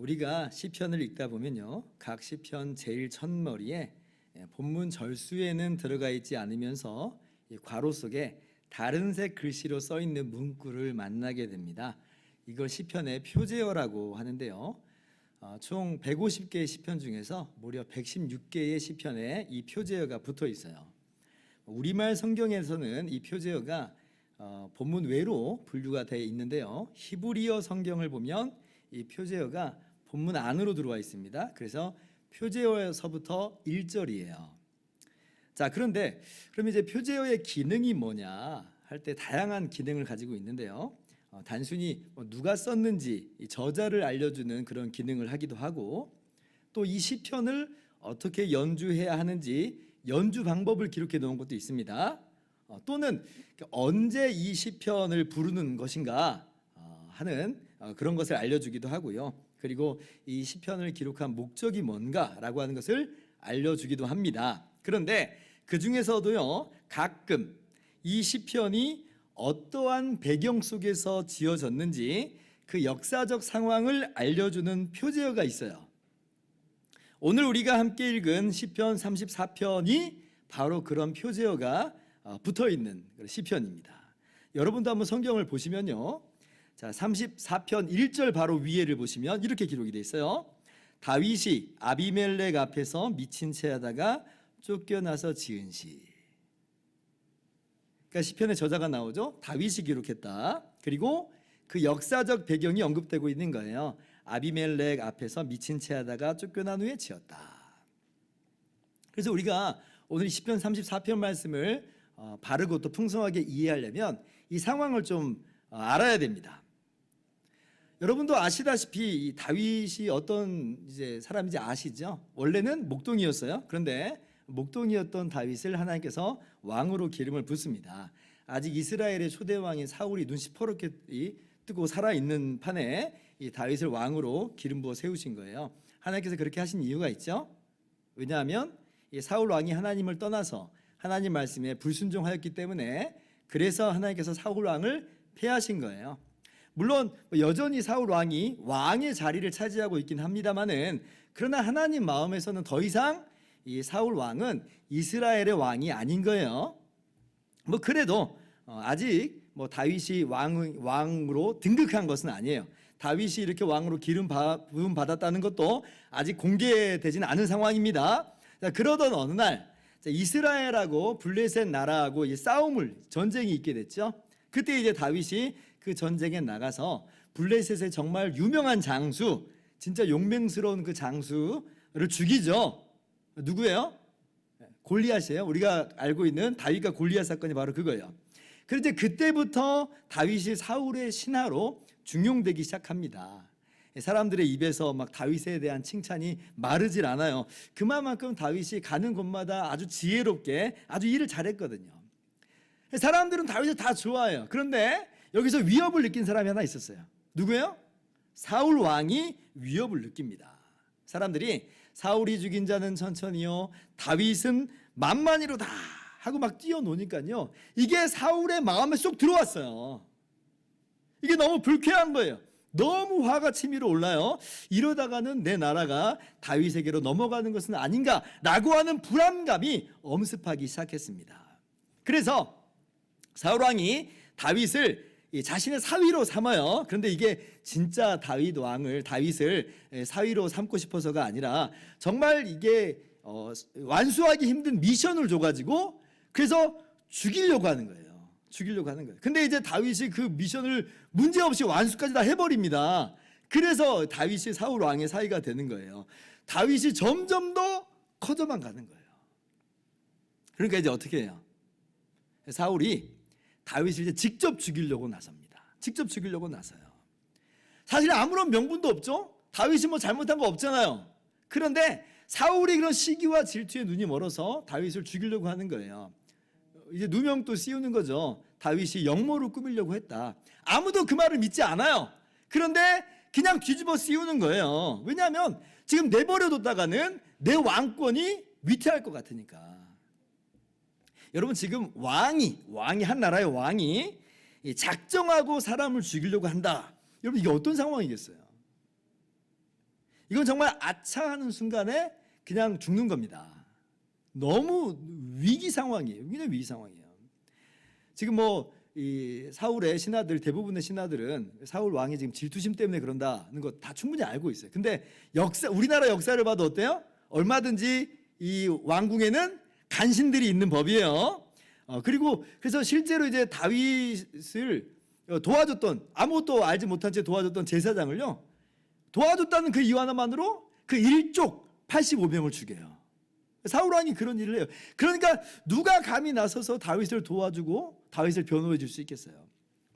우리가 시편을 읽다 보면요, 각 시편 제일 첫머리에 본문 절수에는 들어가 있지 않으면서 괄호 속에 다른 색 글씨로 써 있는 문구를 만나게 됩니다. 이걸 시편의 표제어라고 하는데요. 총 150개의 시편 중에서 무려 116개의 시편에 이 표제어가 붙어 있어요. 우리말 성경에서는 이 표제어가 본문 외로 분류가 되어 있는데요. 히브리어 성경을 보면 이 표제어가 본문 안으로 들어와 있습니다. 그래서 표제어에서부터 1절이에요. 자, 그런데 그럼 이제 표제어의 기능이 뭐냐 할 때 다양한 기능을 가지고 있는데요. 단순히 누가 썼는지 저자를 알려주는 그런 기능을 하기도 하고, 또 이 시편을 어떻게 연주해야 하는지 연주 방법을 기록해 놓은 것도 있습니다. 또는 언제 이 시편을 부르는 것인가 하는 그런 것을 알려주기도 하고요. 그리고 이 시편을 기록한 목적이 뭔가라고 하는 것을 알려주기도 합니다. 그런데 그 중에서도요, 가끔 이 시편이 어떠한 배경 속에서 지어졌는지 그 역사적 상황을 알려주는 표제어가 있어요. 오늘 우리가 함께 읽은 시편 34편이 바로 그런 표제어가 붙어있는 시편입니다. 여러분도 한번 성경을 보시면요, 자, 34편 1절 바로 위에를 보시면 이렇게 기록이 되어 있어요. 다윗이 아비멜렉 앞에서 미친 채 하다가 쫓겨나서 지은 시. 그러니까 시편의 저자가 나오죠. 다윗이 기록했다. 그리고 그 역사적 배경이 언급되고 있는 거예요. 아비멜렉 앞에서 미친 채 하다가 쫓겨난 후에 지었다. 그래서 우리가 오늘 시편 34편 말씀을 바르고 또 풍성하게 이해하려면 이 상황을 좀 알아야 됩니다. 여러분도 아시다시피 이 다윗이 어떤 이제 사람인지 아시죠? 원래는 목동이었어요. 그런데 목동이었던 다윗을 하나님께서 왕으로 기름을 붓습니다. 아직 이스라엘의 초대 왕인 사울이 눈 시퍼렇게 뜨고 살아있는 판에 이 다윗을 왕으로 기름 부어 세우신 거예요. 하나님께서 그렇게 하신 이유가 있죠. 왜냐하면 이 사울 왕이 하나님을 떠나서 하나님 말씀에 불순종하였기 때문에, 그래서 하나님께서 사울 왕을 폐하신 거예요. 물론 여전히 사울 왕이 왕의 자리를 차지하고 있긴 합니다만은, 그러나 하나님 마음에서는 더 이상 이 사울 왕은 이스라엘의 왕이 아닌 거예요. 그래도 아직 다윗이 왕으로 등극한 것은 아니에요. 다윗이 이렇게 왕으로 기름 부음 받았다는 것도 아직 공개되지는 않은 상황입니다. 자, 그러던 어느 날 이스라엘하고 블레셋 나라하고 전쟁이 있게 됐죠. 그때 이제 다윗이 그 전쟁에 나가서 블레셋의 정말 유명한 장수, 진짜 용맹스러운 그 장수를 죽이죠. 누구예요? 골리앗이에요. 우리가 알고 있는 다윗과 골리앗 사건이 바로 그거예요. 그런데 그때부터 다윗이 사울의 신하로 중용되기 시작합니다. 사람들의 입에서 막 다윗에 대한 칭찬이 마르질 않아요. 그만큼 다윗이 가는 곳마다 아주 지혜롭게 아주 일을 잘했거든요. 사람들은 다윗을 다 좋아해요. 그런데 여기서 위협을 느낀 사람이 하나 있었어요. 누구예요? 사울 왕이 위협을 느낍니다. 사람들이 사울이 죽인 자는 천천히요, 다윗은 만만히로다 하고 막 뛰어노니까요, 이게 사울의 마음에 쏙 들어왔어요. 이게 너무 불쾌한 거예요. 너무 화가 치밀어 올라요. 이러다가는 내 나라가 다윗에게로 넘어가는 것은 아닌가라고 하는 불안감이 엄습하기 시작했습니다. 그래서 사울 왕이 다윗을 자신의 사위로 삼아요. 그런데 이게 진짜 다윗을 사위로 삼고 싶어서가 아니라 정말 이게 완수하기 힘든 미션을 줘가지고 그래서 죽이려고 하는 거예요. 근데 이제 다윗이 그 미션을 문제없이 완수까지 다 해버립니다. 그래서 다윗이 사울 왕의 사위가 되는 거예요. 다윗이 점점 더 커져만 가는 거예요. 그러니까 이제 어떻게 해요? 사울이 다윗을 이제 직접 죽이려고 나섭니다. 사실 아무런 명분도 없죠. 다윗이 잘못한 거 없잖아요. 그런데 사울이 그런 시기와 질투에 눈이 멀어서 다윗을 죽이려고 하는 거예요. 이제 누명도 씌우는 거죠. 다윗이 역모를 꾸미려고 했다. 아무도 그 말을 믿지 않아요. 그런데 그냥 뒤집어 씌우는 거예요. 왜냐하면 지금 내버려뒀다가는 내 왕권이 위태할 것 같으니까. 여러분, 지금 한 나라의 왕이 작정하고 사람을 죽이려고 한다. 여러분, 이게 어떤 상황이겠어요? 이건 정말 아차하는 순간에 그냥 죽는 겁니다. 너무 위기 상황이에요. 그냥 위기 상황이에요. 지금 뭐 이 사울의 신하들, 대부분의 신하들은 사울 왕이 지금 질투심 때문에 그런다는 거 다 충분히 알고 있어요. 근데 우리나라 역사를 봐도 어때요? 얼마든지 이 왕궁에는 간신들이 있는 법이에요. 그리고 그래서 실제로 이제 다윗을 도와줬던, 아무것도 알지 못한 채 도와줬던 제사장을요, 도와줬다는 그 이유 하나만으로 그 일족 85명을 죽여요. 사울 왕이 그런 일을 해요. 그러니까 누가 감히 나서서 다윗을 도와주고 다윗을 변호해 줄 수 있겠어요?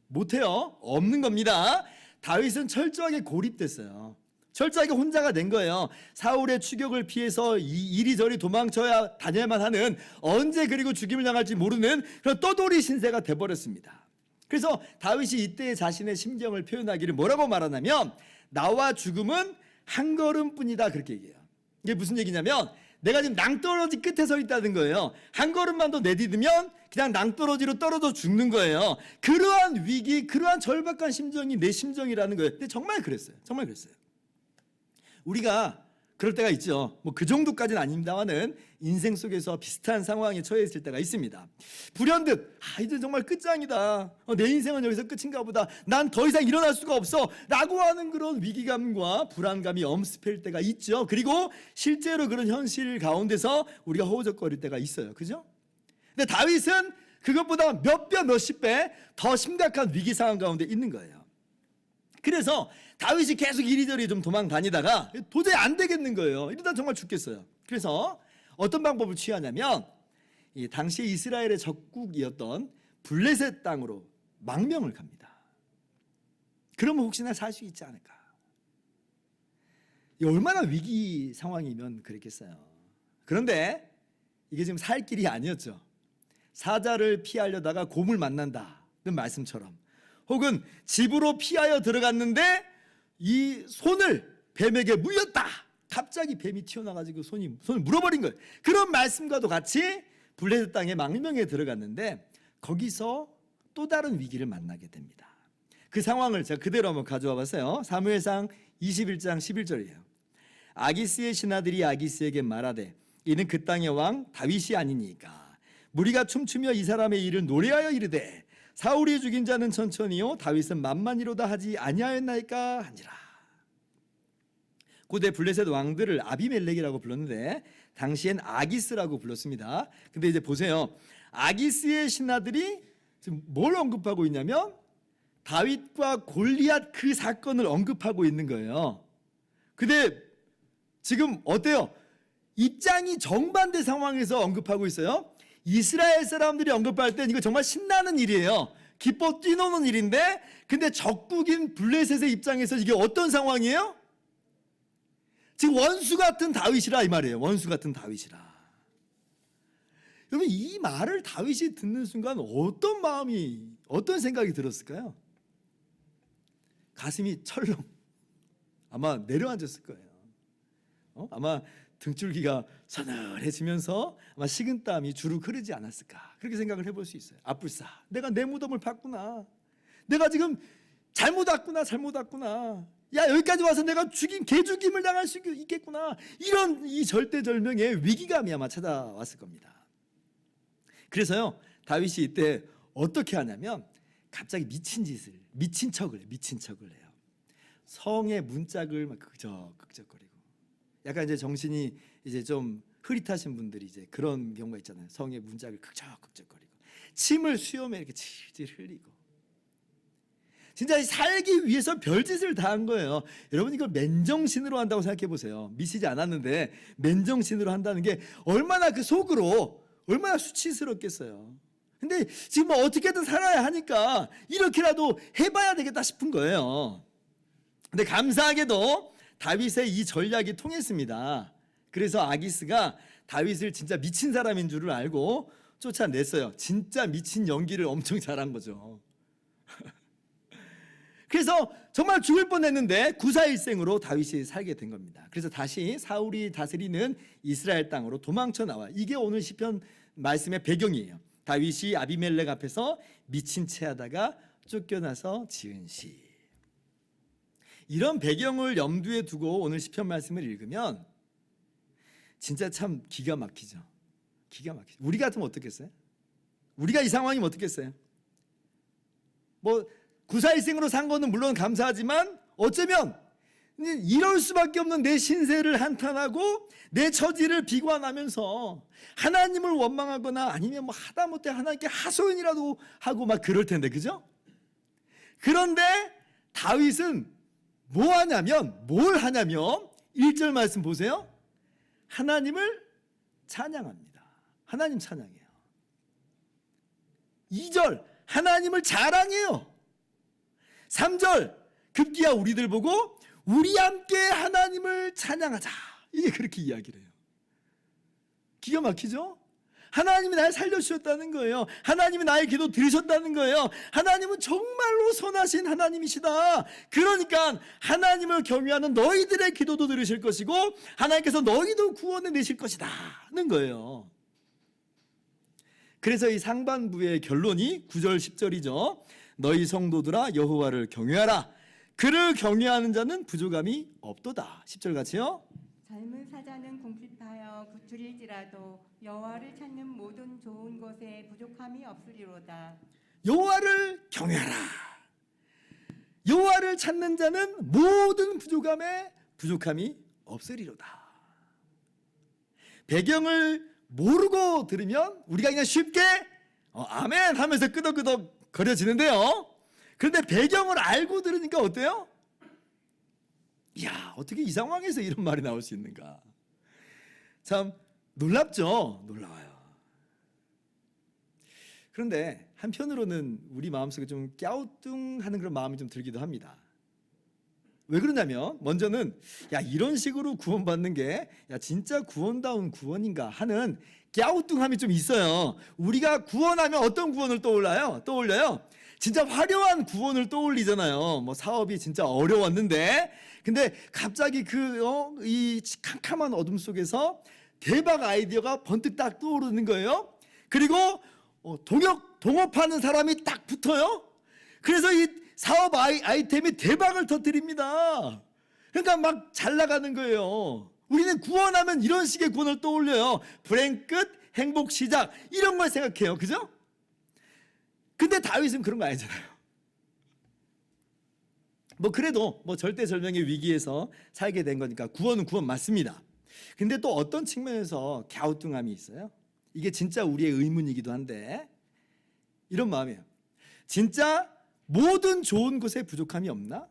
못해요. 없는 겁니다. 다윗은 철저하게 고립됐어요. 철저하게 혼자가 된 거예요. 사울의 추격을 피해서 이리저리 도망쳐야 다녀야만 하는, 언제 그리고 죽임을 당할지 모르는 그런 떠돌이 신세가 돼버렸습니다. 그래서 다윗이 이때 자신의 심경을 표현하기를 뭐라고 말하냐면, 나와 죽음은 한 걸음뿐이다, 그렇게 얘기해요. 이게 무슨 얘기냐면, 내가 지금 낭떠러지 끝에 서 있다는 거예요. 한 걸음만 더 내디디면 그냥 낭떠러지로 떨어져 죽는 거예요. 그러한 위기, 그러한 절박한 심정이 내 심정이라는 거예요. 근데 정말 그랬어요. 정말 그랬어요. 우리가 그럴 때가 있죠. 뭐 그 정도까지는 아닙니다만은 인생 속에서 비슷한 상황에 처해 있을 때가 있습니다. 불현듯 이제 정말 끝장이다. 내 인생은 여기서 끝인가 보다. 난 더 이상 일어날 수가 없어. 라고 하는 그런 위기감과 불안감이 엄습할 때가 있죠. 그리고 실제로 그런 현실 가운데서 우리가 허우적거릴 때가 있어요. 그죠? 근데 다윗은 그것보다 몇 배, 몇십 배 더 심각한 위기 상황 가운데 있는 거예요. 그래서 다윗이 계속 이리저리 좀 도망 다니다가 도저히 안 되겠는 거예요. 이러다 정말 죽겠어요. 그래서 어떤 방법을 취하냐면, 이 당시 이스라엘의 적국이었던 블레셋 땅으로 망명을 갑니다. 그러면 혹시나 살 수 있지 않을까. 얼마나 위기 상황이면 그랬겠어요. 그런데 이게 지금 살 길이 아니었죠. 사자를 피하려다가 곰을 만난다는 말씀처럼, 혹은 집으로 피하여 들어갔는데 이 손을 뱀에게 물렸다. 갑자기 뱀이 튀어나와가지고 손을 물어버린 거예요. 그런 말씀과도 같이 블레셋 땅에 망명에 들어갔는데 거기서 또 다른 위기를 만나게 됩니다. 그 상황을 제가 그대로 한번 가져와 봤어요. 사무엘상 21장 11절이에요. 아기스의 신하들이 아기스에게 말하되, 이는 그 땅의 왕 다윗이 아니니까 무리가 춤추며 이 사람의 일을 노래하여 이르되, 사울이 죽인 자는 천천히요 다윗은 만만히로다 하지 아니하였나이까 하니라. 고대 블레셋 왕들을 아비멜렉이라고 불렀는데 당시엔 아기스라고 불렀습니다. 근데 이제 보세요. 아기스의 신하들이 지금 뭘 언급하고 있냐면 다윗과 골리앗 그 사건을 언급하고 있는 거예요. 근데 지금 어때요? 입장이 정반대 상황에서 언급하고 있어요. 이스라엘 사람들이 언급할 땐 이거 정말 신나는 일이에요. 기뻐 뛰노는 일인데, 근데 적국인 블레셋의 입장에서 이게 어떤 상황이에요? 지금 원수 같은 다윗이라 이 말이에요. 원수 같은 다윗이라. 여러분, 이 말을 다윗이 듣는 순간 어떤 마음이, 어떤 생각이 들었을까요? 가슴이 철렁 아마 내려앉았을 거예요. 아마 등줄기가 서늘해지면서 아마 식은땀이 주룩 흐르지 않았을까, 그렇게 생각을 해볼 수 있어요. 아뿔싸, 내가 내 무덤을 봤구나. 내가 지금 잘못 왔구나. 야, 여기까지 와서 내가 개죽임을 당할 수 있겠구나. 이런 이 절대절명의 위기감이 아마 찾아왔을 겁니다. 그래서요, 다윗이 이때 어떻게 하냐면 갑자기 미친 척을 해요. 성의 문짝을 막 극적거리고, 약간 이제 정신이 이제 좀 흐릿하신 분들이 이제 그런 경우가 있잖아요. 성의 문짝을 극적거리고, 침을 수염에 이렇게 질질 흘리고, 진짜 살기 위해서 별짓을 다 한 거예요. 여러분, 이걸 맨정신으로 한다고 생각해 보세요. 미치지 않았는데 맨정신으로 한다는 게 얼마나 그 속으로 얼마나 수치스럽겠어요. 근데 지금 뭐 어떻게든 살아야 하니까 이렇게라도 해봐야 되겠다 싶은 거예요. 근데 감사하게도 다윗의 이 전략이 통했습니다. 그래서 아기스가 다윗을 진짜 미친 사람인 줄을 알고 쫓아냈어요. 진짜 미친 연기를 엄청 잘한 거죠. 그래서 정말 죽을 뻔했는데 구사일생으로 다윗이 살게 된 겁니다. 그래서 다시 사울이 다스리는 이스라엘 땅으로 도망쳐 나와. 이게 오늘 시편 말씀의 배경이에요. 다윗이 아비멜렉 앞에서 미친 채 하다가 쫓겨나서 지은 시. 이런 배경을 염두에 두고 오늘 시편 말씀을 읽으면 진짜 참 기가 막히죠. 기가 막히죠. 우리 같으면 어떻겠어요? 우리가 이 상황이면 어떻겠어요? 뭐 구사일생으로 산 거는 물론 감사하지만 어쩌면 이럴 수밖에 없는 내 신세를 한탄하고 내 처지를 비관하면서 하나님을 원망하거나 아니면 뭐 하다못해 하나님께 하소연이라도 하고 막 그럴 텐데, 그죠? 그런데 다윗은 뭘 하냐면 1절 말씀 보세요. 하나님을 찬양합니다. 하나님 찬양해요. 2절 하나님을 자랑해요. 3절 급기야 우리들 보고 우리 함께 하나님을 찬양하자. 이게 그렇게 이야기를 해요. 기가 막히죠? 하나님이 날 살려주셨다는 거예요. 하나님이 나의 기도 들으셨다는 거예요. 하나님은 정말로 선하신 하나님이시다. 그러니까 하나님을 경외하는 너희들의 기도도 들으실 것이고 하나님께서 너희도 구원해 내실 것이다 는 거예요. 그래서 이 상반부의 결론이 9절 10절이죠. 너희 성도들아 여호와를 경외하라. 그를 경외하는 자는 부족함이 없도다. 10절 같이요. 젊은 사자는 궁핍하여 구출일지라도 여호와를 찾는 모든 좋은 것에 부족함이 없으리로다. 여호와를 경외하라. 여호와를 찾는 자는 모든 부족함에 부족함이 없으리로다. 배경을 모르고 들으면 우리가 그냥 쉽게 아멘 하면서 끄덕끄덕 거려지는데요. 그런데 배경을 알고 들으니까 어때요? 이야, 어떻게 이 상황에서 이런 말이 나올 수 있는가? 참 놀랍죠? 놀라워요. 그런데 한편으로는 우리 마음속에 좀 갸우뚱하는 그런 마음이 좀 들기도 합니다. 왜 그러냐면 먼저는 야, 이런 식으로 구원받는 게 야, 진짜 구원다운 구원인가 하는 갸우뚱함이 좀 있어요. 우리가 구원하면 어떤 구원을 떠올려요? 진짜 화려한 구원을 떠올리잖아요. 뭐 사업이 진짜 어려웠는데 근데 갑자기 이 캄캄한 어둠 속에서 대박 아이디어가 번뜩 딱 떠오르는 거예요. 그리고 동업하는 사람이 딱 붙어요. 그래서 이 사업 아이템이 대박을 터뜨립니다. 그러니까 막 잘 나가는 거예요. 우리는 구원하면 이런 식의 구원을 떠올려요. 불행 끝, 행복 시작 이런 걸 생각해요. 그죠? 근데 다윗은 그런 거 아니잖아요. 뭐 그래도 뭐 절대절명의 위기에서 살게 된 거니까 구원은 구원 맞습니다. 근데 또 어떤 측면에서 갸우뚱함이 있어요. 이게 진짜 우리의 의문이기도 한데 이런 마음이에요. 진짜 모든 좋은 것에 부족함이 없나?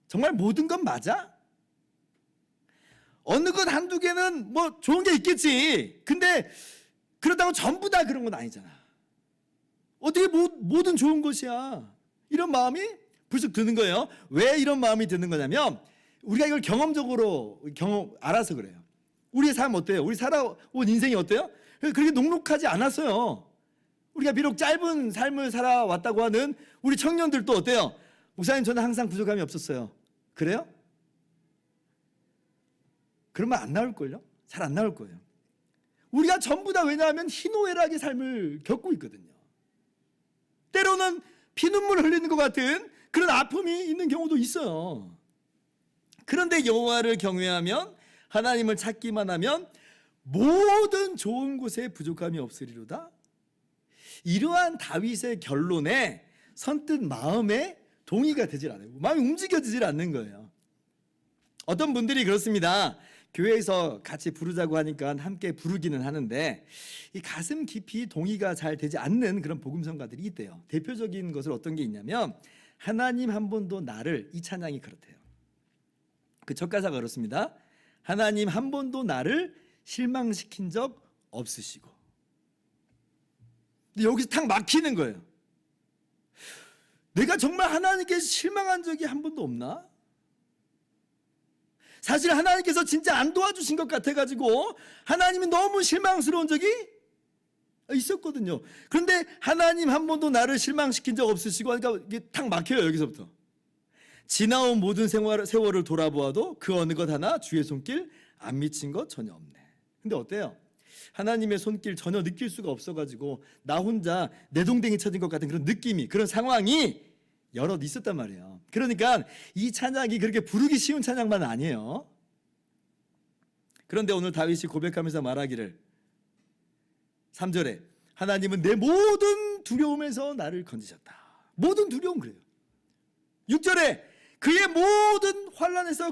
정말 모든 건 맞아? 어느 것 한두 개는 뭐 좋은 게 있겠지. 근데 그렇다고 전부 다 그런 건 아니잖아. 어떻게 모든 좋은 것이야? 이런 마음이 불쑥 드는 거예요. 왜 이런 마음이 드는 거냐면 우리가 이걸 경험적으로 알아서 그래요. 우리의 삶 어때요? 우리 살아온 인생이 어때요? 그렇게 녹록하지 않았어요. 우리가 비록 짧은 삶을 살아왔다고 하는 우리 청년들도 어때요? 목사님 저는 항상 부족함이 없었어요. 그래요? 그러면 안 나올걸요? 잘 안 나올 거예요. 우리가 전부 다 왜냐하면 희노애락의 삶을 겪고 있거든요. 때로는 피눈물 흘리는 것 같은 그런 아픔이 있는 경우도 있어요. 그런데 여호와를 경외하면 하나님을 찾기만 하면 모든 좋은 곳에 부족함이 없으리로다. 이러한 다윗의 결론에 선뜻 마음에 동의가 되질 않아요. 마음이 움직여지질 않는 거예요. 어떤 분들이 그렇습니다. 교회에서 같이 부르자고 하니까 함께 부르기는 하는데 이 가슴 깊이 동의가 잘 되지 않는 그런 복음성가들이 있대요. 대표적인 것을 어떤 게 있냐면 하나님 한 번도 나를, 이 찬양이 그렇대요. 그 첫 가사가 그렇습니다. 하나님 한 번도 나를 실망시킨 적 없으시고. 근데 여기서 탁 막히는 거예요. 내가 정말 하나님께 실망한 적이 한 번도 없나? 사실 하나님께서 진짜 안 도와주신 것 같아가지고 하나님이 너무 실망스러운 적이 있었거든요. 그런데 하나님 한 번도 나를 실망시킨 적 없으시고 하니까 이게 탁 막혀요. 여기서부터 지나온 모든 세월을 돌아보아도 그 어느 것 하나 주의 손길 안 미친 것 전혀 없네. 근데 어때요? 하나님의 손길 전혀 느낄 수가 없어가지고 나 혼자 내동댕이 쳐진 것 같은 그런 느낌이, 그런 상황이 여러 있었단 말이에요. 그러니까 이 찬양이 그렇게 부르기 쉬운 찬양만 아니에요. 그런데 오늘 다윗이 고백하면서 말하기를 3절에 하나님은 내 모든 두려움에서 나를 건지셨다. 모든 두려움 그래요. 6절에 그의 모든 환난에서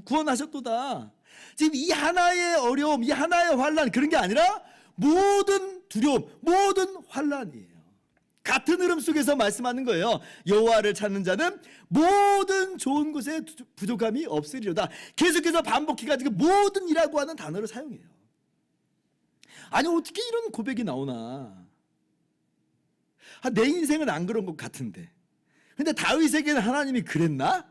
구원하셨도다. 지금 이 하나의 어려움, 이 하나의 환난 그런 게 아니라 모든 두려움, 모든 환난이에요. 같은 흐름 속에서 말씀하는 거예요. 여호와를 찾는 자는 모든 좋은 것에 부족함이 없으리로다. 계속해서 반복해가지고 모든이라고 하는 단어를 사용해요. 아니 어떻게 이런 고백이 나오나. 내 인생은 안 그런 것 같은데. 근데 다윗에게는 하나님이 그랬나?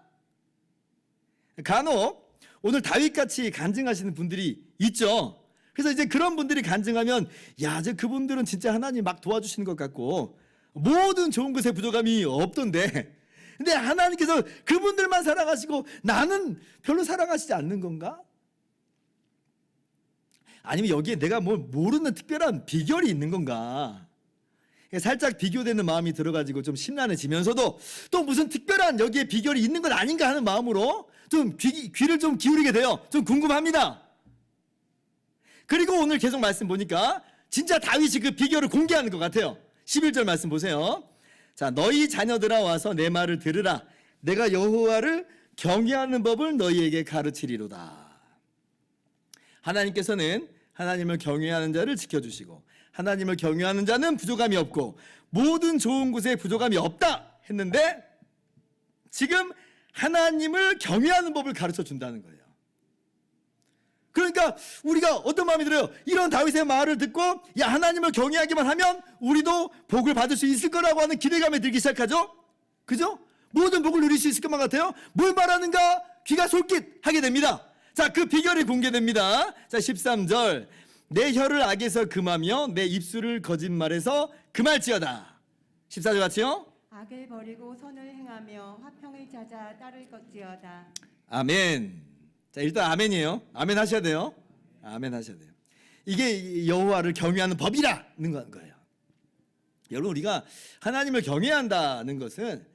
간혹 오늘 다윗같이 간증하시는 분들이 있죠. 그래서 이제 그런 분들이 간증하면 야, 그분들은 진짜 하나님 막 도와주시는 것 같고 모든 좋은 것에 부족함이 없던데 근데 하나님께서 그분들만 사랑하시고 나는 별로 사랑하시지 않는 건가? 아니면 여기에 내가 뭐 모르는 특별한 비결이 있는 건가? 살짝 비교되는 마음이 들어가지고 좀 심란해지면서도 또 무슨 특별한 여기에 비결이 있는 건 아닌가 하는 마음으로 좀 귀를 좀 기울이게 돼요. 좀 궁금합니다. 그리고 오늘 계속 말씀 보니까 진짜 다윗이 그 비결을 공개하는 것 같아요. 11절 말씀 보세요. 자, 너희 자녀들아 와서 내 말을 들으라. 내가 여호와를 경외하는 법을 너희에게 가르치리로다. 하나님께서는 하나님을 경외하는 자를 지켜주시고 하나님을 경외하는 자는 부족함이 없고 모든 좋은 곳에 부족함이 없다 했는데 지금 하나님을 경외하는 법을 가르쳐 준다는 거예요. 그러니까 우리가 어떤 마음이 들어요? 이런 다윗의 말을 듣고 야, 하나님을 경외하기만 하면 우리도 복을 받을 수 있을 거라고 하는 기대감이 들기 시작하죠. 그죠? 모든 복을 누릴 수 있을 것만 같아요. 뭘 말하는가? 귀가 솔깃하게 됩니다. 자, 그 비결이 공개됩니다. 자, 13절 내 혀를 악에서 금하며 내 입술을 거짓말에서 금할지어다. 14절 같이요? 악을 버리고 선을 행하며 화평을 찾아 따를 것지어다. 아멘. 자, 일단 아멘이에요. 아멘 하셔야 돼요. 아멘 하셔야 돼요. 이게 여호와를 경외하는 법이라는 거예요. 여러분, 우리가 하나님을 경외한다는 것은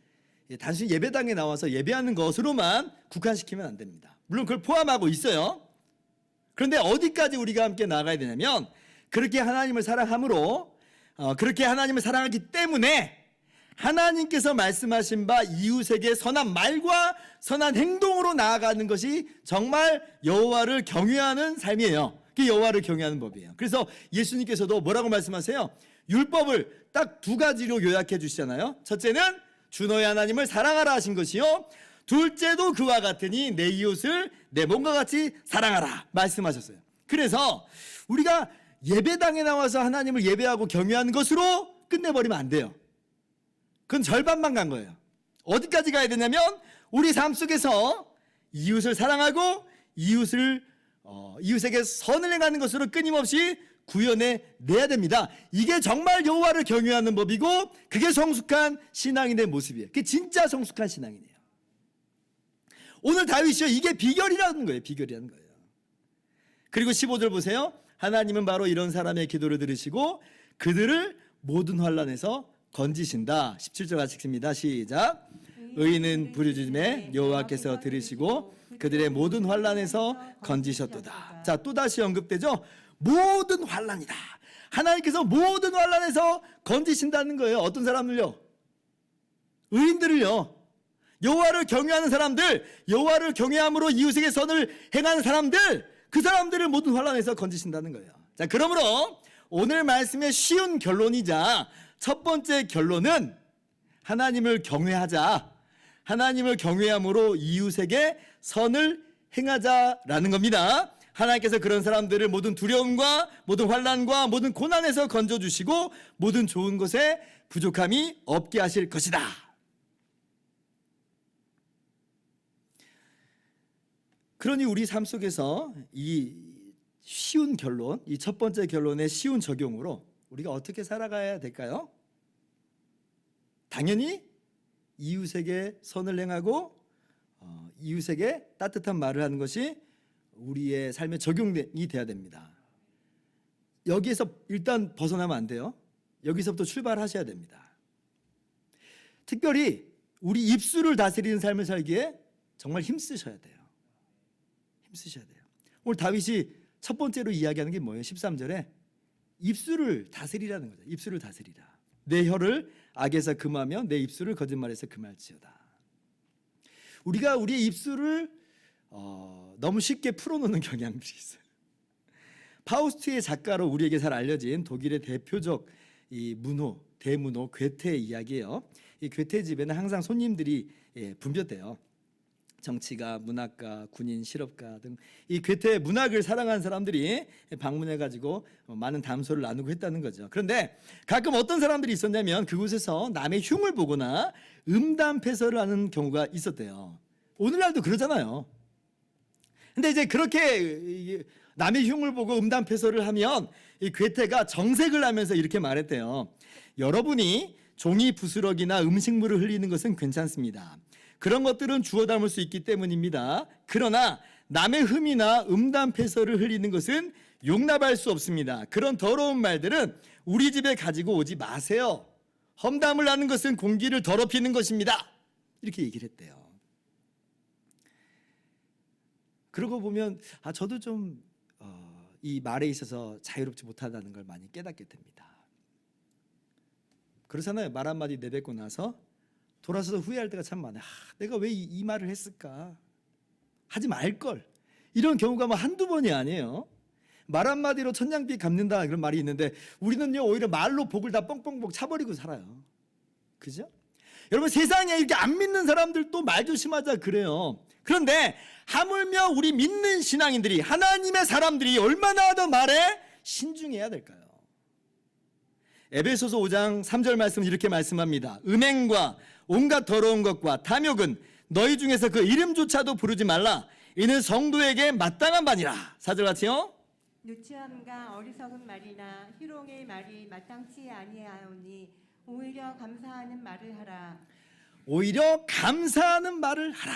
단순히 예배당에 나와서 예배하는 것으로만 국한시키면 안 됩니다. 물론 그걸 포함하고 있어요. 그런데 어디까지 우리가 함께 나가야 되냐면 그렇게 하나님을 사랑함으로 그렇게 하나님을 사랑하기 때문에 하나님께서 말씀하신 바 이웃에게 선한 말과 선한 행동으로 나아가는 것이 정말 여호와를 경외하는 삶이에요. 그게 여호와를 경외하는 법이에요. 그래서 예수님께서도 뭐라고 말씀하세요? 율법을 딱 두 가지로 요약해 주시잖아요. 첫째는 주 너의 하나님을 사랑하라 하신 것이요, 둘째도 그와 같으니 내 이웃을 내 몸과 같이 사랑하라 말씀하셨어요. 그래서 우리가 예배당에 나와서 하나님을 예배하고 경외하는 것으로 끝내버리면 안 돼요. 그건 절반만 간 거예요. 어디까지 가야 되냐면 우리 삶 속에서 이웃을 사랑하고 이웃에게 선을 행하는 것으로 끊임없이 구현해 내야 됩니다. 이게 정말 여호와를 경외하는 법이고 그게 성숙한 신앙인의 모습이에요. 그게 진짜 성숙한 신앙이에요. 오늘 다윗이요, 이게 비결이라는 거예요. 비결이라는 거예요. 그리고 15절 보세요. 하나님은 바로 이런 사람의 기도를 들으시고 그들을 모든 환난에서 건지신다. 17절 같이 읽습니다. 시작. 의인은 부르짖음에 여호와께서 들으시고 그들의 모든 환난에서 건지셨도다. 자, 또다시 언급되죠. 모든 환난이다. 하나님께서 모든 환난에서 건지신다는 거예요. 어떤 사람들요? 의인들을요. 여호와를 경외하는 사람들, 여호와를 경외함으로 이웃에게 선을 행하는 사람들, 그 사람들을 모든 환난에서 건지신다는 거예요. 자, 그러므로 오늘 말씀의 쉬운 결론이자 첫 번째 결론은 하나님을 경외하자. 하나님을 경외함으로 이웃에게 선을 행하자라는 겁니다. 하나님께서 그런 사람들을 모든 두려움과 모든 환난과 모든 고난에서 건져주시고 모든 좋은 것에 부족함이 없게 하실 것이다. 그러니 우리 삶 속에서 이 쉬운 결론, 이 첫 번째 결론의 쉬운 적용으로 우리가 어떻게 살아가야 될까요? 당연히 이웃에게 선을 행하고 이웃에게 따뜻한 말을 하는 것이 우리의 삶에 적용이 돼야 됩니다. 여기에서 일단 벗어나면 안 돼요. 여기서부터 출발하셔야 됩니다. 특별히 우리 입술을 다스리는 삶을 살기에 정말 힘쓰셔야 돼요. 힘쓰셔야 돼요. 오늘 다윗이 첫 번째로 이야기하는 게 뭐예요? 13절에 입술을 다스리라는 거죠. 입술을 다스리라. 내 혀를 악에서 금하며 내 입술을 거짓말에서 금할지어다. 우리가 우리의 입술을 너무 쉽게 풀어놓는 경향들이 있어요. 파우스트의 작가로 우리에게 잘 알려진 독일의 대표적 이 문호, 대문호 괴테의 이야기예요. 이 괴테 집에는 항상 손님들이 분벼대요. 정치가, 문학가, 군인, 실업가 등 이 괴테의 문학을 사랑하는 사람들이 방문해가지고 많은 담소를 나누고 했다는 거죠. 그런데 가끔 어떤 사람들이 있었냐면 그곳에서 남의 흉을 보거나 음담패설을 하는 경우가 있었대요. 오늘날도 그러잖아요. 근데 이제 그렇게 남의 흉을 보고 음담패설을 하면 이 괴테가 정색을 하면서 이렇게 말했대요. 여러분이 종이 부스러기나 음식물을 흘리는 것은 괜찮습니다. 그런 것들은 주워 담을 수 있기 때문입니다. 그러나 남의 흠이나 음담패설을 흘리는 것은 용납할 수 없습니다. 그런 더러운 말들은 우리 집에 가지고 오지 마세요. 험담을 하는 것은 공기를 더럽히는 것입니다. 이렇게 얘기를 했대요. 그러고 보면 저도 좀 이 말에 있어서 자유롭지 못하다는 걸 많이 깨닫게 됩니다. 그렇잖아요. 말 한마디 내뱉고 나서 돌아서서 후회할 때가 참 많아요. 내가 왜 이 말을 했을까? 하지 말걸. 이런 경우가 뭐 한두 번이 아니에요. 말 한마디로 천냥비 갚는다 그런 말이 있는데 우리는요 오히려 말로 복을 다 뻥뻥뻥 차버리고 살아요. 그죠? 여러분 세상에 이렇게 안 믿는 사람들도 말 조심하자 그래요. 그런데 하물며 우리 믿는 신앙인들이 하나님의 사람들이 얼마나 더 말에 신중해야 될까요? 에베소서 5장 3절 말씀은 이렇게 말씀합니다. 음행과 온갖 더러운 것과 탐욕은 너희 중에서 그 이름조차도 부르지 말라. 이는 성도에게 마땅한 바니라. 4절 같이요. 누추함과 어리석은 말이나 희롱의 말이 마땅치 아니하오니 오히려 감사하는 말을 하라. 오히려 감사하는 말을 하라.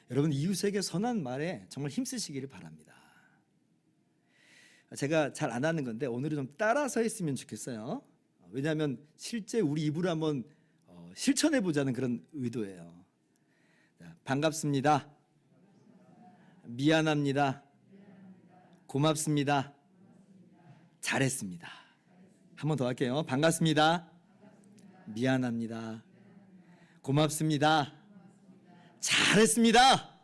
여러분 이웃에게 선한 말에 정말 힘쓰시기를 바랍니다. 제가 잘 안 하는 건데 오늘은 좀 따라서 했으면 좋겠어요. 왜냐하면 실제 우리 입으로 한번 실천해 보자는 그런 의도예요. 반갑습니다. 미안합니다. 고맙습니다. 잘했습니다. 한 번 더 할게요. 반갑습니다. 미안합니다. 고맙습니다. 잘했습니다.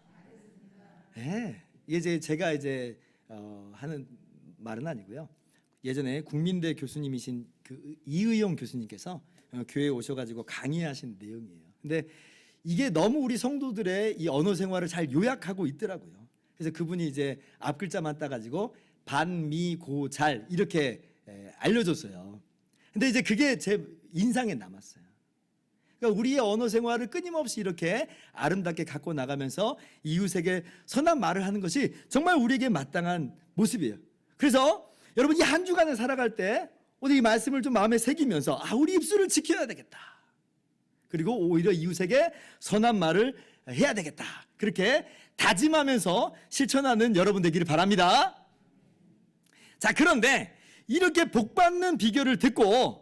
네, 이게 제가 이제 하는 말은 아니고요. 예전에 국민대 교수님이신 그 이의용 교수님께서 교회에 오셔가지고 강의하신 내용이에요. 근데 이게 너무 우리 성도들의 이 언어 생활을 잘 요약하고 있더라고요. 그래서 그분이 이제 앞 글자만 따가지고 반미고잘 이렇게 알려줬어요. 근데 이제 그게 제 인상에 남았어요. 그러니까 우리의 언어 생활을 끊임없이 이렇게 아름답게 갖고 나가면서 이웃에게 선한 말을 하는 것이 정말 우리에게 마땅한 모습이에요. 그래서 여러분 이 한 주간을 살아갈 때 오늘 이 말씀을 좀 마음에 새기면서 우리 입술을 지켜야 되겠다. 그리고 오히려 이웃에게 선한 말을 해야 되겠다. 그렇게 다짐하면서 실천하는 여러분 되기를 바랍니다. 자, 그런데 이렇게 복받는 비결을 듣고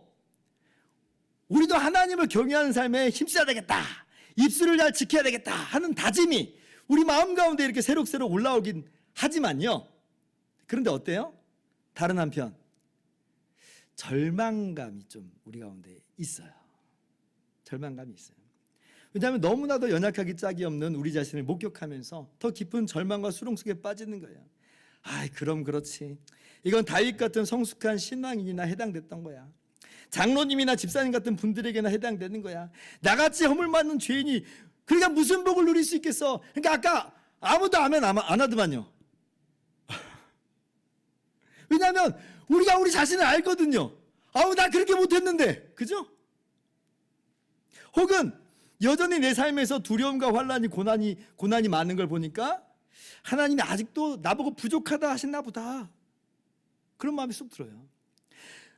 우리도 하나님을 경외하는 삶에 힘써야 되겠다. 입술을 잘 지켜야 되겠다 하는 다짐이 우리 마음 가운데 이렇게 새록새록 올라오긴 하지만요. 그런데 어때요? 다른 한편 절망감이 좀 우리 가운데 있어요. 절망감이 있어요. 왜냐하면 너무나도 연약하기 짝이 없는 우리 자신을 목격하면서 더 깊은 절망과 수렁 속에 빠지는 거예요. 그럼 그렇지. 이건 다윗 같은 성숙한 신앙인이나 해당됐던 거야. 장로님이나 집사님 같은 분들에게나 해당되는 거야. 나같이 허물맞는 죄인이 그러니까 무슨 복을 누릴 수 있겠어. 그러니까 아까 아무도 아멘 안 하더만요. 왜냐하면 우리가 우리 자신을 알거든요. 나 그렇게 못했는데. 그죠? 혹은 여전히 내 삶에서 두려움과 환난이 고난이 많은 걸 보니까 하나님이 아직도 나보고 부족하다 하시나 보다. 그런 마음이 쏙 들어요.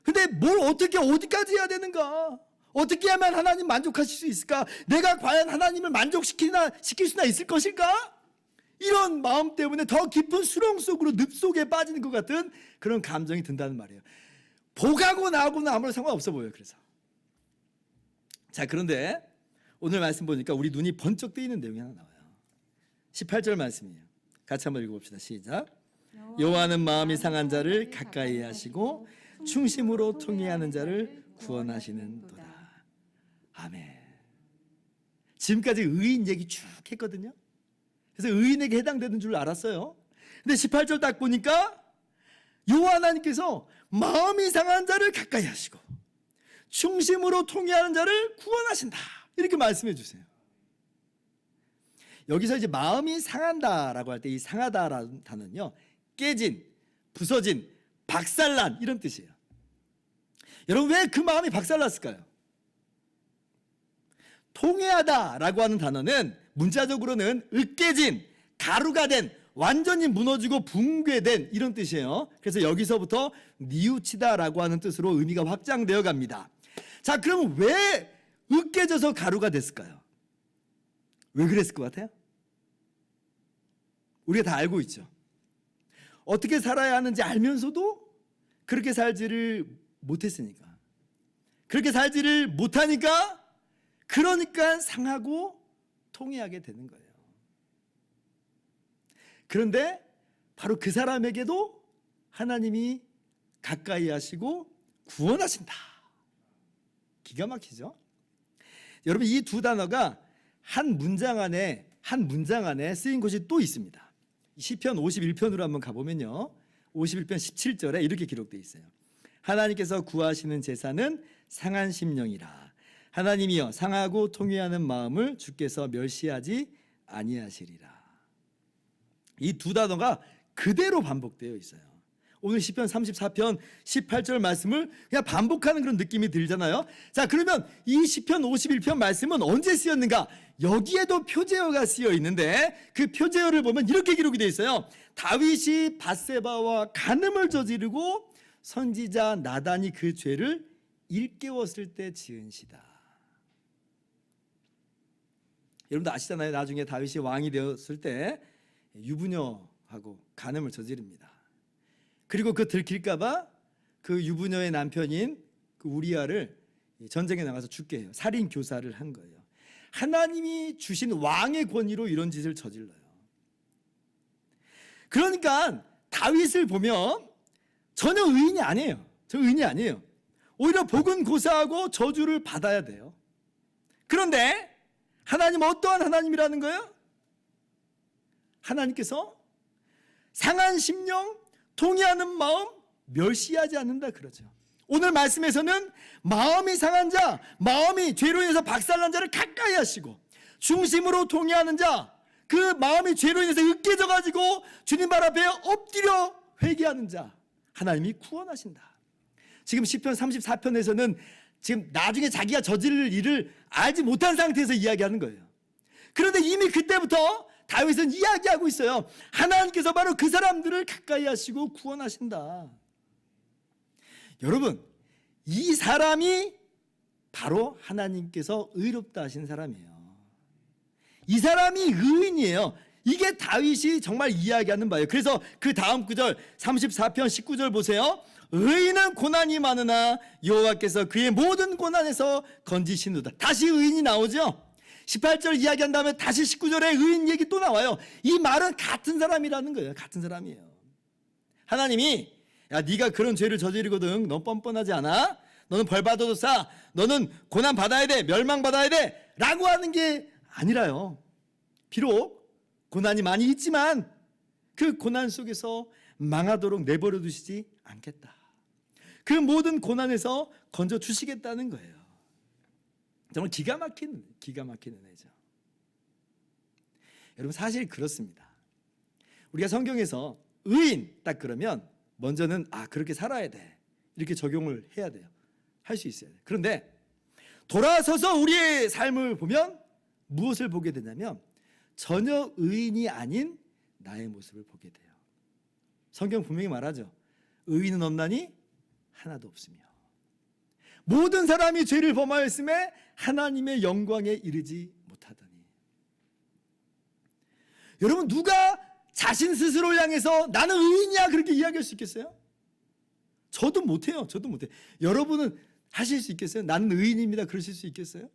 근데 뭘 어떻게 어디까지 해야 되는가? 어떻게 하면 하나님 만족하실 수 있을까? 내가 과연 하나님을 시킬 수나 있을 것일까? 이런 마음 때문에 더 깊은 수렁 속으로 늪속에 빠지는 것 같은 그런 감정이 든다는 말이에요. 복하고 나하고는 아무런 상관없어 보여요. 그래서 자, 그런데 오늘 말씀 보니까 우리 눈이 번쩍 뜨이는 내용이 하나 나와요. 18절 말씀이에요. 같이 한번 읽어봅시다. 시작. 여호와는 마음이 상한 자를 가까이 하시고 충심으로 통회하는 자를 구원하시는도다. 아멘. 지금까지 의인 얘기 쭉 했거든요. 그래서 의인에게 해당되는 줄 알았어요. 근데 18절 딱 보니까 여호와 하나님께서 마음이 상한 자를 가까이 하시고 충심으로 통회하는 자를 구원하신다. 이렇게 말씀해 주세요. 여기서 이제 마음이 상한다라고 할 때 이 상하다라는 단어는요, 깨진, 부서진, 박살난 이런 뜻이에요. 여러분 왜 그 마음이 박살났을까요? 통회하다라고 하는 단어는 문자적으로는 으깨진, 가루가 된, 완전히 무너지고 붕괴된 이런 뜻이에요. 그래서 여기서부터 뉘우치다라고 하는 뜻으로 의미가 확장되어 갑니다. 자, 그럼 왜 으깨져서 가루가 됐을까요? 왜 그랬을 것 같아요? 우리가 다 알고 있죠. 어떻게 살아야 하는지 알면서도 그렇게 살지를 못했으니까. 그렇게 살지를 못하니까 그러니까 상하고 통회하게 되는 거예요. 그런데 바로 그 사람에게도 하나님이 가까이 하시고 구원하신다. 기가 막히죠? 여러분 이 두 단어가 한 문장 안에 쓰인 곳이 또 있습니다. 시편 51편으로 한번 가보면요, 51편 17절에 이렇게 기록되어 있어요. 하나님께서 구하시는 제사는 상한 심령이라. 하나님이여 상하고 통회하는 마음을 주께서 멸시하지 아니하시리라. 이 두 단어가 그대로 반복되어 있어요. 오늘 시편 34편 18절 말씀을 그냥 반복하는 그런 느낌이 들잖아요. 자, 그러면 이 시편 51편 말씀은 언제 쓰였는가? 여기에도 표제어가 쓰여 있는데 그 표제어를 보면 이렇게 기록이 되어 있어요. 다윗이 밧세바와 간음을 저지르고 선지자 나단이 그 죄를 일깨웠을 때 지은 시다. 여러분도 아시잖아요. 나중에 다윗이 왕이 되었을 때 유부녀하고 간음을 저지릅니다. 그리고 그 들킬까봐 그 유부녀의 남편인 그 우리아를 전쟁에 나가서 죽게 해요. 살인 교사를 한 거예요. 하나님이 주신 왕의 권위로 이런 짓을 저질러요. 그러니까 다윗을 보면 전혀 의인이 아니에요. 저 의인이 아니에요. 오히려 복은 고사하고 저주를 받아야 돼요. 그런데 하나님 어떠한 하나님이라는 거예요? 하나님께서 상한 심령, 통회하는 마음 멸시하지 않는다 그러죠. 오늘 말씀에서는 마음이 상한 자, 마음이 죄로 인해서 박살난 자를 가까이 하시고 중심으로 통회하는 자, 그 마음이 죄로 인해서 으깨져 가지고 주님 발 앞에 엎드려 회개하는 자, 하나님이 구원하신다. 지금 시편 34편에서는 지금 나중에 자기가 저지를 일을 알지 못한 상태에서 이야기하는 거예요. 그런데 이미 그때부터 다윗은 이야기하고 있어요. 하나님께서 바로 그 사람들을 가까이 하시고 구원하신다. 여러분, 이 사람이 바로 하나님께서 의롭다 하신 사람이에요. 이 사람이 의인이에요. 이게 다윗이 정말 이야기하는 바예요. 그래서 그 다음 구절 34편 19절 보세요. 의인은 고난이 많으나 여호와께서 그의 모든 고난에서 건지시누다. 다시 의인이 나오죠. 18절 이야기한 다음에 다시 19절에 의인 얘기 또 나와요. 이 말은 같은 사람이라는 거예요. 같은 사람이에요. 하나님이 야 네가 그런 죄를 저지르거든. 넌 뻔뻔하지 않아? 너는 벌 받아도 싸. 너는 고난 받아야 돼. 멸망 받아야 돼. 라고 하는 게 아니라요. 비록 고난이 많이 있지만 그 고난 속에서 망하도록 내버려 두시지 않겠다. 그 모든 고난에서 건져 주시겠다는 거예요. 정말 기가 막힌 은혜죠. 여러분 사실 그렇습니다. 우리가 성경에서 의인 딱 그러면 먼저는 그렇게 살아야 돼 이렇게 적용을 해야 돼요. 할 수 있어야 돼요. 그런데 돌아서서 우리의 삶을 보면 무엇을 보게 되냐면 전혀 의인이 아닌 나의 모습을 보게 돼요. 성경 분명히 말하죠. 의인은 없나니 하나도 없으며 모든 사람이 죄를 범하였음에 하나님의 영광에 이르지 못하더니. 여러분 누가 자신 스스로를 향해서 나는 의인이야 그렇게 이야기할 수 있겠어요? 저도 못해요. 저도 못해요. 여러분은 하실 수 있겠어요? 나는 의인입니다 그러실 수 있겠어요?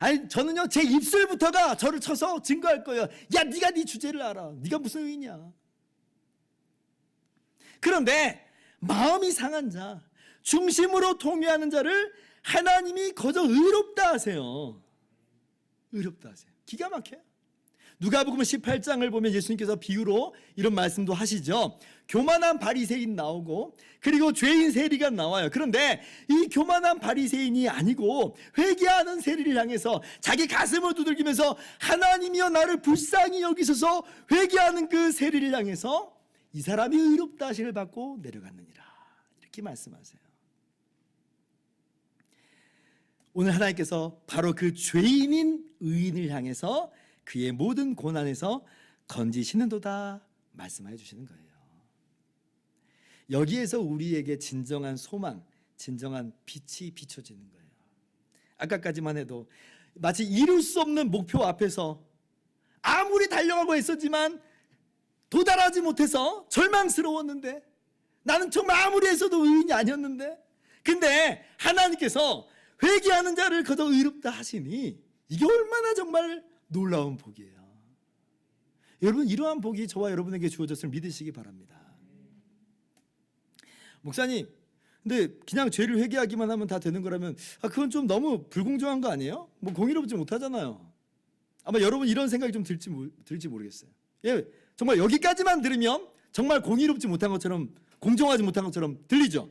아니 저는요 제 입술부터가 저를 쳐서 증거할 거예요. 야 네가 네 주제를 알아. 네가 무슨 의인이야. 그런데 마음이 상한 자, 중심으로 통회하는 자를 하나님이 거저 의롭다 하세요. 의롭다 하세요. 기가 막혀요. 누가복음 18장을 보면 예수님께서 비유로 이런 말씀도 하시죠. 교만한 바리새인 나오고 그리고 죄인 세리가 나와요. 그런데 이 교만한 바리새인이 아니고 회개하는 세리를 향해서 자기 가슴을 두들기면서 하나님이여 나를 불쌍히 여기소서 회개하는 그 세리를 향해서 이 사람이 의롭다 하심을 받고 내려갔느니라 이렇게 말씀하세요. 오늘 하나님께서 바로 그 죄인인 의인을 향해서 그의 모든 고난에서 건지시는도다 말씀해 주시는 거예요. 여기에서 우리에게 진정한 소망, 진정한 빛이 비춰지는 거예요. 아까까지만 해도 마치 이룰 수 없는 목표 앞에서 아무리 달려가고 했었지만 도달하지 못해서 절망스러웠는데 나는 정말 아무리 했어도 의인이 아니었는데 근데 하나님께서 회개하는 자를 거저 의롭다 하시니 이게 얼마나 정말 놀라운 복이에요. 여러분 이러한 복이 저와 여러분에게 주어졌을 믿으시기 바랍니다. 목사님 근데 그냥 죄를 회개하기만 하면 다 되는 거라면 그건 좀 너무 불공정한 거 아니에요? 뭐 공의롭지 못하잖아요. 아마 여러분 이런 생각이 좀 들지 모르겠어요. 예, 정말 여기까지만 들으면 정말 공의롭지 못한 것처럼 공정하지 못한 것처럼 들리죠.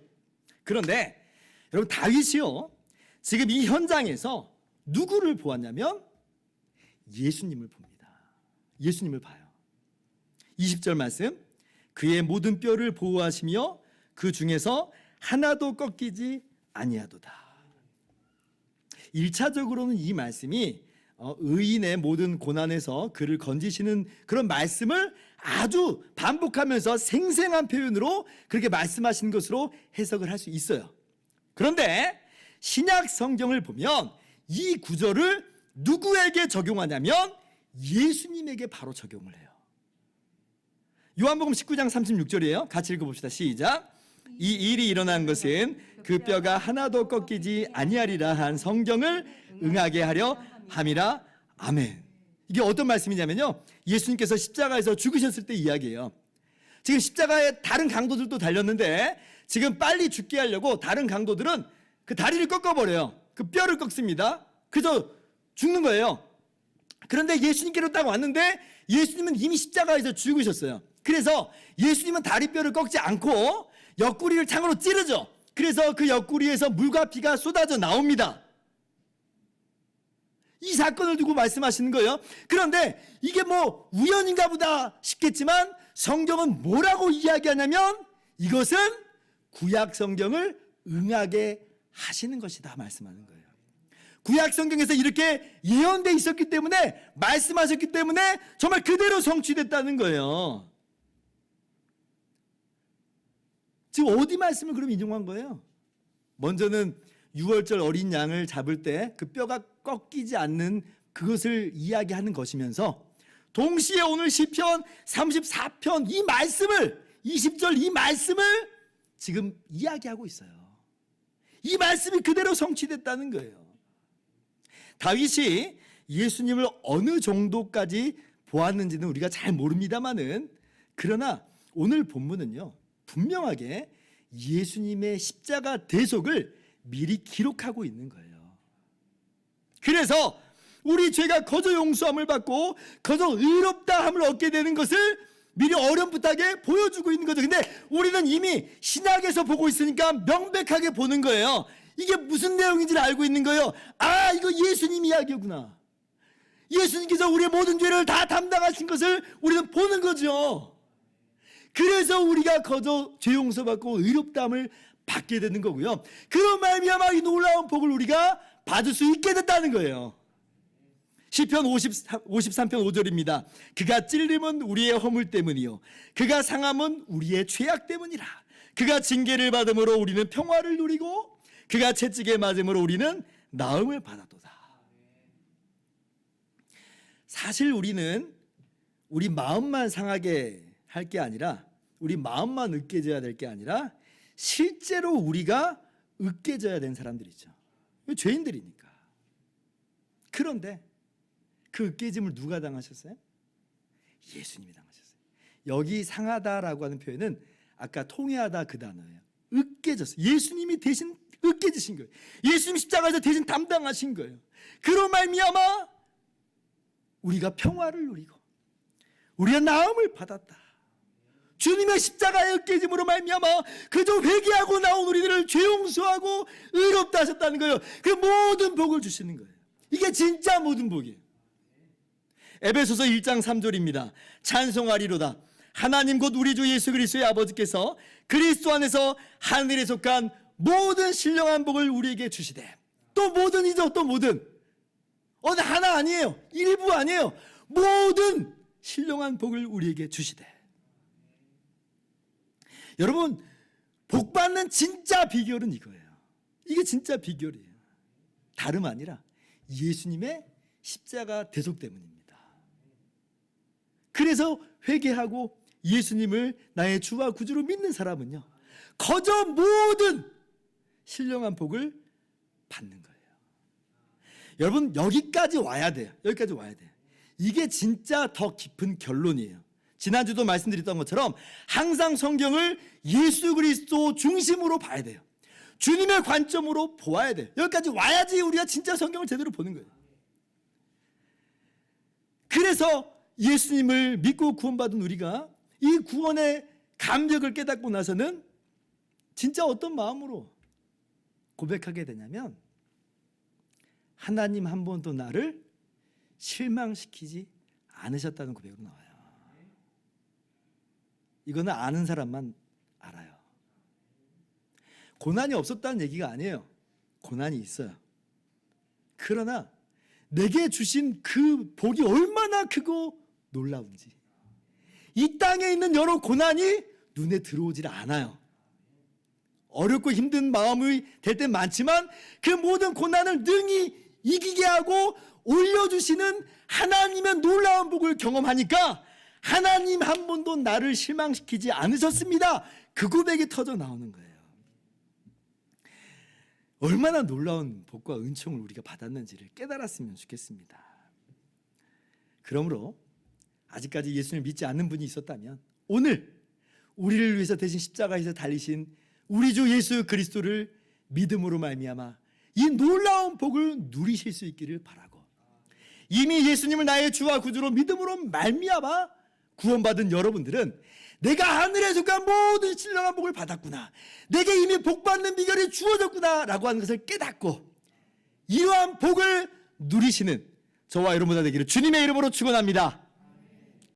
그런데 여러분 다윗이요 지금 이 현장에서 누구를 보았냐면 예수님을 봅니다. 예수님을 봐요. 20절 말씀 그의 모든 뼈를 보호하시며 그 중에서 하나도 꺾이지 아니하도다. 1차적으로는 이 말씀이 의인의 모든 고난에서 그를 건지시는 그런 말씀을 아주 반복하면서 생생한 표현으로 그렇게 말씀하신 것으로 해석을 할 수 있어요. 그런데 신약 성경을 보면 이 구절을 누구에게 적용하냐면 예수님에게 바로 적용을 해요. 요한복음 19장 36절이에요. 같이 읽어봅시다. 시작. 이 일이 일어난 것은 그 뼈가 하나도 꺾이지 아니하리라 한 성경을 응하게 하려 함이라. 아멘. 이게 어떤 말씀이냐면요 예수님께서 십자가에서 죽으셨을 때 이야기예요. 지금 십자가에 다른 강도들도 달렸는데 지금 빨리 죽게 하려고 다른 강도들은 그 다리를 꺾어버려요. 그 뼈를 꺾습니다. 그래서 죽는 거예요. 그런데 예수님께로 딱 왔는데 예수님은 이미 십자가에서 죽으셨어요. 그래서 예수님은 다리뼈를 꺾지 않고 옆구리를 창으로 찌르죠. 그래서 그 옆구리에서 물과 피가 쏟아져 나옵니다. 이 사건을 두고 말씀하시는 거예요. 그런데 이게 뭐 우연인가 보다 싶겠지만 성경은 뭐라고 이야기하냐면 이것은 구약 성경을 응하게 하시는 것이다 말씀하는 거예요. 구약 성경에서 이렇게 예언돼 있었기 때문에 말씀하셨기 때문에 정말 그대로 성취됐다는 거예요. 지금 어디 말씀을 그럼 인용한 거예요? 먼저는 6월절 어린 양을 잡을 때 그 뼈가 꺾이지 않는 그것을 이야기하는 것이면서 동시에 오늘 시편 34편 이 말씀을 20절 이 말씀을 지금 이야기하고 있어요. 이 말씀이 그대로 성취됐다는 거예요. 다윗이 예수님을 어느 정도까지 보았는지는 우리가 잘 모릅니다만은 그러나 오늘 본문은요 분명하게 예수님의 십자가 대속을 미리 기록하고 있는 거예요. 그래서 우리 죄가 거저 용서함을 받고 거저 의롭다함을 얻게 되는 것을 미리 어렴풋하게 보여주고 있는 거죠. 근데 우리는 이미 신약에서 보고 있으니까 명백하게 보는 거예요. 이게 무슨 내용인지를 알고 있는 거예요. 아, 이거 예수님 이야기구나. 예수님께서 우리의 모든 죄를 다 담당하신 것을 우리는 보는 거죠. 그래서 우리가 거저 죄 용서받고 의롭다함을 받게 되는 거고요. 그런 말미암아 이 놀라운 복을 우리가 받을 수 있게 됐다는 거예요. 시편 53편 5절입니다. 그가 찔림은 우리의 허물 때문이요 그가 상함은 우리의 죄악 때문이라. 그가 징계를 받음으로 우리는 평화를 누리고 그가 채찍에 맞음으로 우리는 나음을 받았도다. 사실 우리는 우리 마음만 상하게 할 게 아니라 우리 마음만 으깨져야 될 게 아니라 실제로 우리가 으깨져야 되는 사람들이죠. 죄인들이니까. 그런데 그 깨짐을 누가 당하셨어요? 예수님이 당하셨어요. 여기 상하다라고 하는 표현은 아까 통회하다 그 단어예요. 으깨졌어요. 예수님이 대신 으깨지신 거예요. 예수님 십자가에서 대신 담당하신 거예요. 그로 말미암아 우리가 평화를 누리고 우리가 나음을 받았다. 주님의 십자가의 으깨짐으로 말미암아 그저 회개하고 나온 우리들을 죄 용서하고 의롭다 하셨다는 거예요. 그 모든 복을 주시는 거예요. 이게 진짜 모든 복이에요. 에베소서 1장 3절입니다. 찬송하리로다. 하나님 곧 우리 주 예수 그리스도의 아버지께서 그리스도 안에서 하늘에 속한 모든 신령한 복을 우리에게 주시되. 또 모든이죠. 또 모든. 어느 하나 아니에요. 일부 아니에요. 모든 신령한 복을 우리에게 주시되. 여러분, 복 받는 진짜 비결은 이거예요. 이게 진짜 비결이에요. 다름 아니라 예수님의 십자가 대속 때문입니다. 그래서 회개하고 예수님을 나의 주와 구주로 믿는 사람은요, 거저 모든 신령한 복을 받는 거예요. 여러분, 여기까지 와야 돼요. 여기까지 와야 돼요. 이게 진짜 더 깊은 결론이에요. 지난주도 말씀드렸던 것처럼 항상 성경을 예수 그리스도 중심으로 봐야 돼요. 주님의 관점으로 보아야 돼요. 여기까지 와야지 우리가 진짜 성경을 제대로 보는 거예요. 그래서 예수님을 믿고 구원받은 우리가 이 구원의 감격을 깨닫고 나서는 진짜 어떤 마음으로 고백하게 되냐면, 하나님 한 번도 나를 실망시키지 않으셨다는 고백으로 나와요. 이거는 아는 사람만 알아요. 고난이 없었다는 얘기가 아니에요. 고난이 있어요. 그러나 내게 주신 그 복이 얼마나 크고 놀라운지, 이 땅에 있는 여러 고난이 눈에 들어오질 않아요. 어렵고 힘든 마음이 될 땐 많지만 그 모든 고난을 능히 이기게 하고 올려주시는 하나님의 놀라운 복을 경험하니까 하나님 한 번도 나를 실망시키지 않으셨습니다. 그 고백이 터져 나오는 거예요. 얼마나 놀라운 복과 은총을 우리가 받았는지를 깨달았으면 좋겠습니다. 그러므로 아직까지 예수님을 믿지 않는 분이 있었다면 오늘 우리를 위해서 대신 십자가에서 달리신 우리 주 예수 그리스도를 믿음으로 말미암아 이 놀라운 복을 누리실 수 있기를 바라고, 이미 예수님을 나의 주와 구주로 믿음으로 말미암아 구원받은 여러분들은 내가 하늘에 속한 모든 신령한 복을 받았구나, 내게 이미 복받는 비결이 주어졌구나 라고 하는 것을 깨닫고 이러한 복을 누리시는 저와 여러분들 되기를 주님의 이름으로 축원합니다.